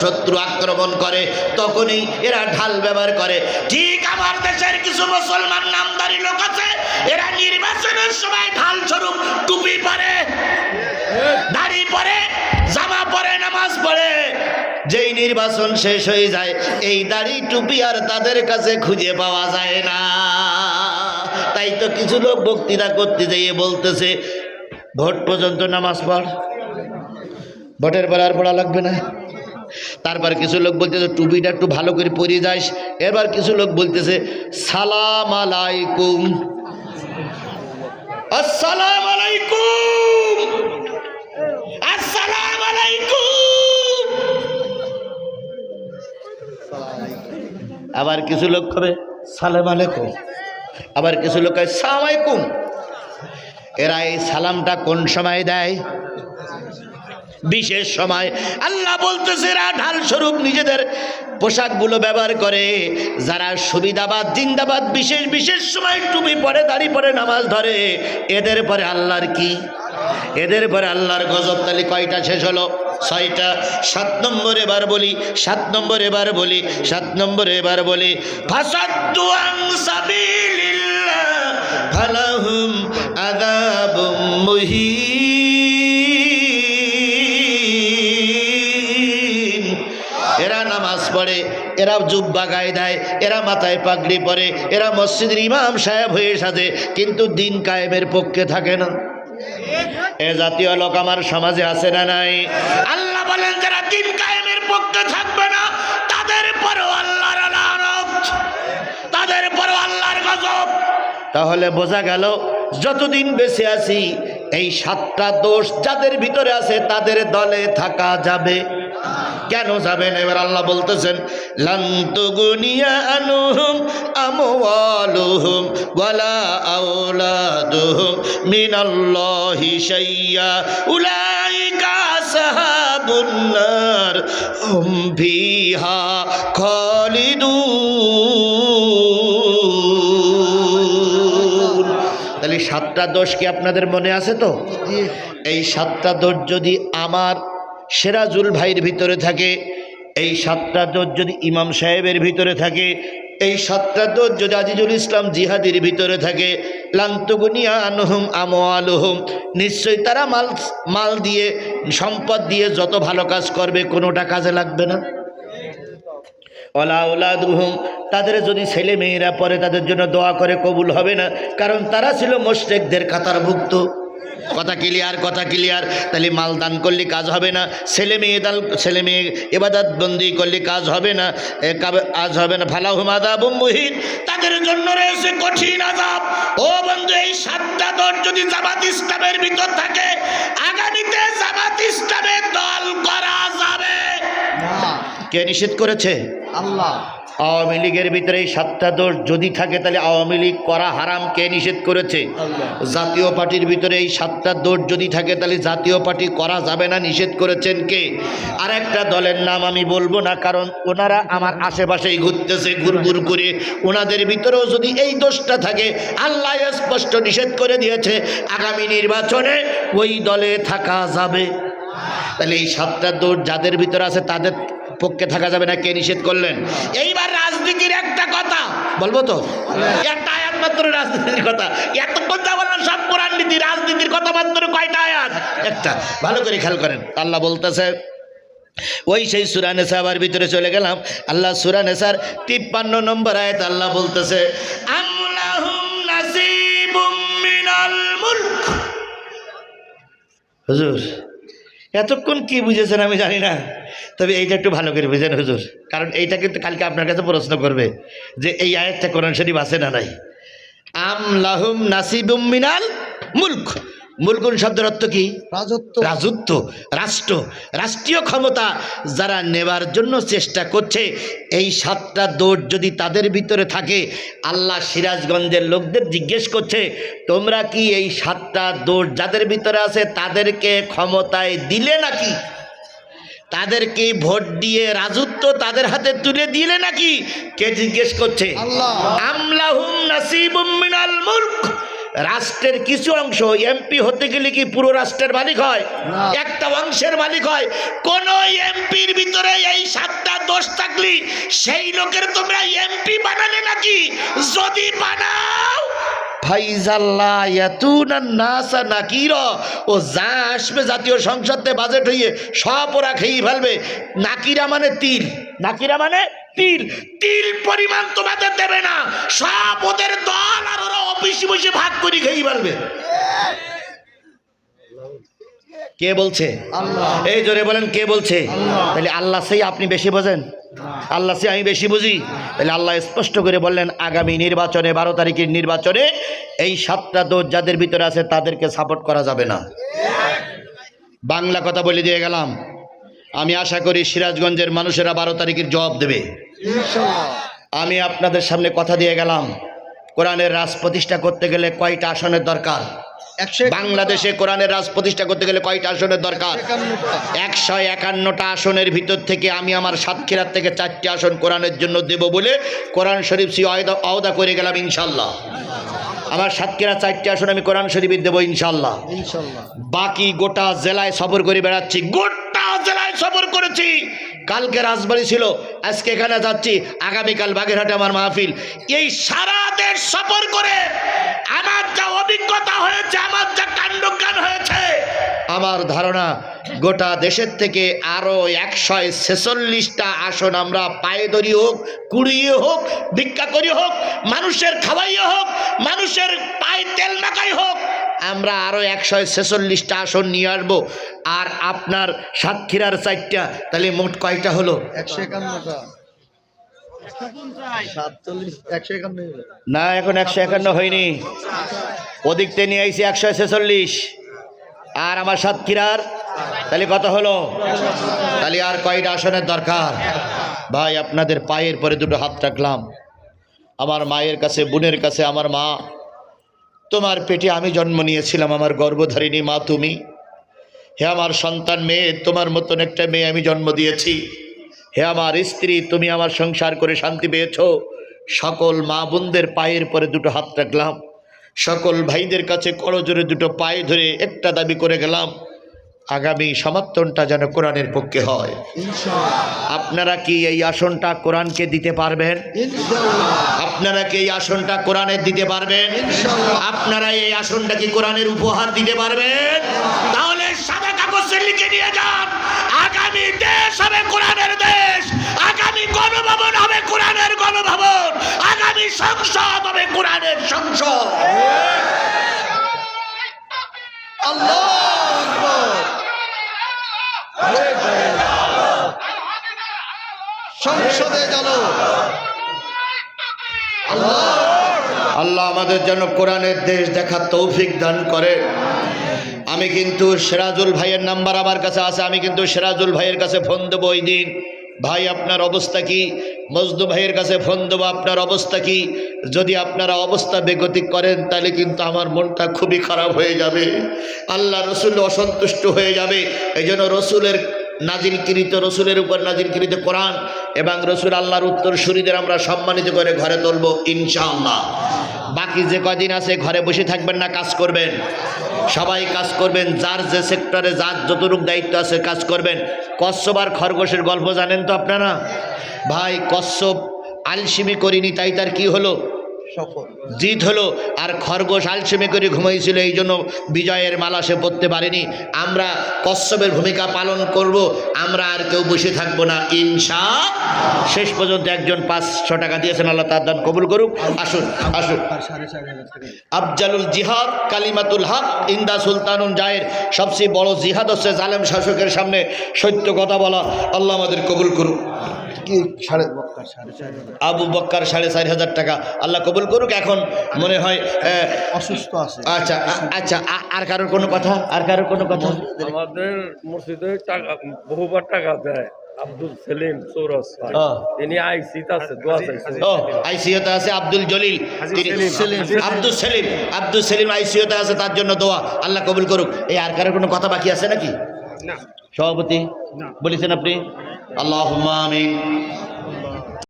শত্রু আক্রমণ করে তখনই এরা ঢাল ব্যবহার করে। ঠিক আমার দেশের কিছু মুসলমান নামধারী লোক আছে, এরা নির্বাচনের সময় ঢাল স্বরূপ টুপি পরে, দাড়ি পরে, জামা পরে, নামাজ পড়ে। যেই নির্বাচন শেষ হয়ে যায় এই দাড়ি টুপি আর তাদের কাছে খুঁজে পাওয়া যায় না। তাই তো কিছু লোক বক্তৃতা করতে যেয়ে বলতেছে ভোট পর্যন্ত নামাজ পড়, ভোটের পর আর পড়া লাগবে না। তারপর কিছু লোক বলতেছে টুপিটা একটু ভালো করে পরে যাস। এবার কিছু লোক বলতেছে সালাম আলাইকুম, আসসালাম আলাইকুম, আসসালাম আলাইকুম। আবার কিছু লোক কবে সালাম আলাইকুম, আবার কিছু লোক কয় সালাম আলাইকুম। এরা এই সালামটা কোন সময় দেয়? বিশেষ সময়। আল্লাহ বলতেছে এরা ঢাল স্বরূপ নিজেদের পোশাকগুলো ব্যবহার করে। যারা সুবিধাবাদ জিন্দাবাদ বিশেষ বিশেষ সময় টুপি পরে, দাড়ি পরে, নামাজ ধরে, এদের পরে আল্লাহর কি? এদের পরে আল্লাহর গজব। তাহলে কয়টা শেষ হলো? 6টা। 7 নম্বর এবার বলি, 7 নম্বর এবার বলি, 7 নম্বর এবার বলি। ফাসাদ্দু আন সাবিলিল্লাহ ফালাহুম আযাবুম মুহিন। এরা নামাজ পড়ে, এরা জুব্বা গায়ে দেয়, এরা মাথায় পাগড়ি পরে, এরা মসজিদের ইমাম সাহেব হয়ে সাজে, কিন্তু দিন কায়েমের পক্ষে থাকে না। এ জাতীয় লোক আমার সমাজে আছে না নাই? আল্লাহ বলেন যারা দিন কায়েমের পক্ষে থাকবে না তাদের পরও আল্লাহর লানত, তাদের পরও আল্লাহর গজব। তাহলে বোঝা গেল যতদিন বেঁচে আছি এই 7টা দোষ যাদের ভিতরে আছে তাদের দলে থাকা যাবে। কেন যাবেন? এবার আল্লাহ বলতেছেন লান তুগনিয়া আনহুম আমওয়ালুহুম ওয়ালা আওলাদুহুম মিনাল্লাহি শাইয়্যা উলাইকা আসহাবুন নার হুম ফিহা খালিদুন। তাহলে 7টা দোষ কি আপনাদের মনে আছে তো? এই 7টা দোষ যদি আমার সিরাজুল ভাইয়ের ভিতরে থাকে, এই 7টা দোষ যদি ইমাম সাহেবের ভিতরে থাকে, এই 7টা দোষ যদি আজিজুল ইসলাম জিহাদির ভিতরে থাকে, লান্তুগুনিয়া আনহুম আমওয়ালুহুম, নিশ্চয়ই তারা মাল দিয়ে, সম্পদ দিয়ে যত ভালো কাজ করবে কোনোটা কাজে লাগবে না। ওয়ালা আওলাদুহুম, তাদের যদি ছেলে মেয়েরা পড়ে তাদের জন্য দোয়া করে কবুল হবে না, কারণ তারা ছিল মুশরিকদের কাতারভুক্ত। কথা ক্লিয়ার? কথা ক্লিয়ার? তাহলে মাল দান করলে কাজ হবে না, ছেলে মেয়ে ইবাদত বন্দি করলে কাজ হবে না, কাজ হবে না। ফালাহুম আযাবুম মুহিন, তাদের জন্য রয়েছে কঠিন আযাব। ও বন্ধু, এই 7টা দোষ যদি জামাত ইসলামের ভিতর থাকে আগামীতে জামাত ইসলামের দল করা যাবে না। কে নিষেধ করেছে? আল্লাহ। আওয়ামী লীগের ভিতরে এই 7টা দোষ যদি থাকে তাহলে আওয়ামী লীগ করা হারাম। কে নিষেধ করেছে? জাতীয় পার্টির ভিতরে এই 7টা দোষ যদি থাকে তাহলে জাতীয় পার্টি করা যাবে না, নিষেধ করেছেন কে? আর একটা দলের নাম আমি বলবো না, কারণ ওনারা আমার আশেপাশেই ঘুরতেছে ঘুরঘুর করে। ওনাদের ভিতরেও যদি এই দোষটা থাকে আল্লাহ স্পষ্ট নিষেধ করে দিয়েছে আগামী নির্বাচনে ওই দলে থাকা যাবে। তাহলে এই 7টা দোষ যাদের ভিতরে আছে তাদের পক্ষে থাকা যাবে না। কে নিষেধ করলেন? এইবার রাজনীতির একটা কথা বলবো তো, একটা আয়াত মাত্র রাজনীতির কথা। এতক্ষণ যা বললাম সব কোরআন নীতি, রাজনীতির কথা মাত্র কয়টা আয়াত? একটা। ভালো করে খেয়াল করেন। আল্লাহ বলতেছে ওই সেই সূরা নিসা আবার ভিতরে চলে গেলাম। আল্লাহ সূরা নিসার 53 নম্বর আয়াত আল্লাহ বলতেছে আমলাহুম নাসিবুম মিনাল মুলক। হুজুর এতক্ষণ কি বুঝেছেন আমি জানি না, তবে এইটা একটু ভালো করে বুঝেন হুজুর, কারণ এইটা কিন্তু কালকে আপনার কাছে প্রশ্ন করবে যে এই আয়াতটা কোরআন শরীফ আছে না নাই। আম লাহুম নাসিবুম মিনাল মুলক। মুলকুন শব্দের অর্থ কি? রাজত্ব। রাজত্ব, রাষ্ট্র, রাষ্ট্রীয় ক্ষমতা যারা নেবার জন্য চেষ্টা করছে। এই 7টা দোষ যদি তাদের ভিতরে থাকে, আল্লাহ সিরাজগঞ্জের লোকদের জিজ্ঞেস করছে তোমরা কি এই 7টা দোষ যাদের ভিতরে আছে তাদেরকে ক্ষমতায় দিলে নাকি? তাদেরকে ভোট দিয়ে রাজত্ব তাদের হাতে তুলে দিলে নাকি? কে জিজ্ঞেস করছে? আল্লাহ। আমলাহুম নাসিবুম মিনাল মুলক, রাষ্ট্রের কিছু অংশ এমপি হতে গেলে কি পুরো রাষ্ট্রের মালিক হয়? একটা অংশের মালিক হয়। কোন এমপির ভিতরে এই 7টা দোষ থাকলি সেই লোকের তোমরা এমপি বানালে নাকি? যদি বানাও ফাইজাল্লাহ ইয়াতুনান নাসা নাকিরা, ও যা আসবে জাতীয় সংসদে বাজেট হইয়ে সব ওরা খেয়ে ফেলবে। নাকিরা মানে তিল, নাকিরা মানে তিল, তিল পরিমাণ তোমাদের দেবে না, সব ওদের দল আর ওরা অফিসে বসে ভাগ করে খেয়ে ফেলবে। কে বলছে? আল্লাহ। এই জোরে বলেন কে বলছে? তাহলে আল্লাহ সেই আপনি বেশি বোঝেন, আল্লাহ সে আমি বেশি বুঝি? তাহলে আল্লাহ স্পষ্ট করে বললেন আগামী নির্বাচনে 12 তারিখের নির্বাচনে এই 7টা দোষ যাদের ভিতরে আছে তাদেরকে সাপোর্ট করা যাবে না। বাংলা কথা বলে দিয়ে গেলাম। আমি আশা করি সিরাজগঞ্জের মানুষেরা 12 তারিখের জবাব দেবে ইনশাআল্লাহ। আমি আপনাদের সামনে কথা দিয়ে গেলাম, কোরআনের রাজ প্রতিষ্ঠা করতে গেলে কয়টা আসনের দরকার? বাংলাদেশে কোরআনের রাজ প্রতিষ্ঠা করতে গেলে কয়টা আসনের দরকার? 151টা আসনের ভিতর থেকে আমি আমার সাতক্ষীরার থেকে 4টি আসন কোরআনের জন্য দেব বলে কোরআন শরীফ আওদা করে গেলাম ইনশাল্লাহ। আমার সাতক্ষীরা 4টি আসন আমি কোরআন শরীফ দেবো ইনশাল্লাহ। বাকি গোটা জেলায় সফর করে বেড়াচ্ছি, গোটা জেলায় সফর করেছি। কালকে রাজবাড়ি ছিল, আজকে এখানে যাচ্ছি, আগামীকাল বাগেরহাটে আমার মাহফিল। এই সারা দেশ সফর করে আমার যা অভিজ্ঞতা হয়েছে, আমার যা কাণ্ডজ্ঞান হয়েছে, আমার ধারণা গোটা দেশের থেকে আরো 146টা আসন আমরা পায়ে ধরি হোক, কুড়িয়ে হোক, ভিক্ষা করি হোক, মানুষের খাওয়াইয়ে হোক, মানুষের পায়ে তেল মাখাই হোক, আমরা আরো 146টা আসন নিয়ে আসবো। আর আপনার সাতক্ষীরার 4টা, তাহলে মোট কয়টা হলো? 151টা। না, এখন 151 হয়নি, ওদিকতে নিয়ে আইছি 146, আর আমার সাতক্ষীরার তাহলে কত হলো? তাহলে আর কয়টা আসনের দরকার? ভাই আপনাদের পায়ের পরে দুটো হাত রাখলাম, আমার মায়ের কাছে, বোনের কাছে। আমার মা, তোমার পেটে আমি জন্ম নিয়েছিলাম, আমার গর্ভধারিণী মা তুমি। হে আমার সন্তান মেয়ে, তোমার মতন একটা মেয়ে আমি জন্ম দিয়েছি। হে আমার স্ত্রী, তুমি আমার সংসার করে শান্তি পেয়েছো। সকল মা বোনদের পায়ের পরে দুটো হাত রাখলাম, সকল ভাইদের কাছে করজোরে দুটো পায়ে ধরে একটা দাবি করে গেলাম, আগামী সমর্থনটা যেন কোরআনের পক্ষে হয়। আপনারা কি এই আসনটা কোরআনকে দিতে পারবেন? আপনারা কি এই আসনটা কোরআনের দিতে পারবেন? আপনারা এই আসনটা কি কোরআনের উপহার দিতে পারবেন? তাহলে সাদা কাগজে লিখে নিয়ে যান, আগামী দেশ হবে কোরআনের দেশ, আগামী গণভবন হবে কোরআনের গণভবন, আগামী সংসদ হবে কোরআনের সংসদ। আল্লাহু আকবার। সংসদে চলো। আল্লাহ আমাদের যেন কোরআনের দেশ দেখার তৌফিক দান করে। আমি কিন্তু সিরাজুল ভাইয়ের নাম্বার আমার কাছে আছে, আমি কিন্তু সিরাজুল ভাইয়ের কাছে ফোন দেবো ওই দিন, ভাই আপনার অবস্থা কি? মজদু ভাইয়ের কাছে ফোন দেবো, আপনার অবস্থা কি? যদি আপনারা অবস্থা বেগতিক করেন তাহলে কিন্তু আমার মনটা খুবই খারাপ হয়ে যাবে, আল্লাহ রসুল অসন্তুষ্ট হয়ে যাবে। এই জন্য রসুলের নাজিলকৃত, রসুলের উপর নাজিলকৃত কোরআন এবং রসুল আল্লাহর উত্তরসূরিদের আমরা সম্মানিত করে ঘরে তুলব ইনশাআল্লাহ। বাকি যে কদিন আছে ঘরে বসে থাকবেন না, কাজ করবেন, সবাই কাজ করবেন, যার যে সেক্টরে যার যতটুকু দায়িত্ব আছে কাজ করবেন। কচ্ছপ আর খরগোশের গল্প জানেন তো আপনারা? ভাই কচ্ছপ আলসিমি করিনি, তাই তার কি হলো? জিত হলো। আর খরগোশ আলসেমি করে ঘুমাইছিল, এই জন্য বিজয়ের মালা সে পড়তে পারেনি। আমরা কচ্ছপের ভূমিকা পালন করব, আমরা আর কেউ বসে থাকবো না ইনশাআল্লাহ। শেষ পর্যন্ত একজন 500 টাকা দিয়েছেন, আল্লাহ তার দান কবুল করুক। আসুন আসুন। আফজালুল জিহাদ কালিমাতুল হক ইন্দা সুলতানুন জায়ের, সবচেয়ে বড় জিহাদ হচ্ছে জালেম শাসকের সামনে সত্য কথা বলা। আল্লাহ আমাদের কবুল করুক। কি আবু বক্কার 4,500 টাকা, আল্লাহ কবুল করুক। এখন মনে হয় অসুস্থ আছে। আচ্ছা আচ্ছা, আর কারোর কোনো কথা? আর কারোর কোনো কথা? আমাদের মসজিদে টাকা বহুবার টাকা দেয় আব্দুল সেলিম চৌরাস, তিনি আইসিতে আছে, দোয়া চাইছে। ও আইসিইউতে আছে আব্দুল জলিল, আব্দুল সেলিম, আব্দুল সেলিম আইসিইউতে আছে, তার জন্য দোয়া, আল্লাহ কবুল করুক। এই আর কারোর কোনো কথা বাকি আছে নাকি? না। সভাপতি বলেছেন আপনি? আল্লাহুম্মা আমিন।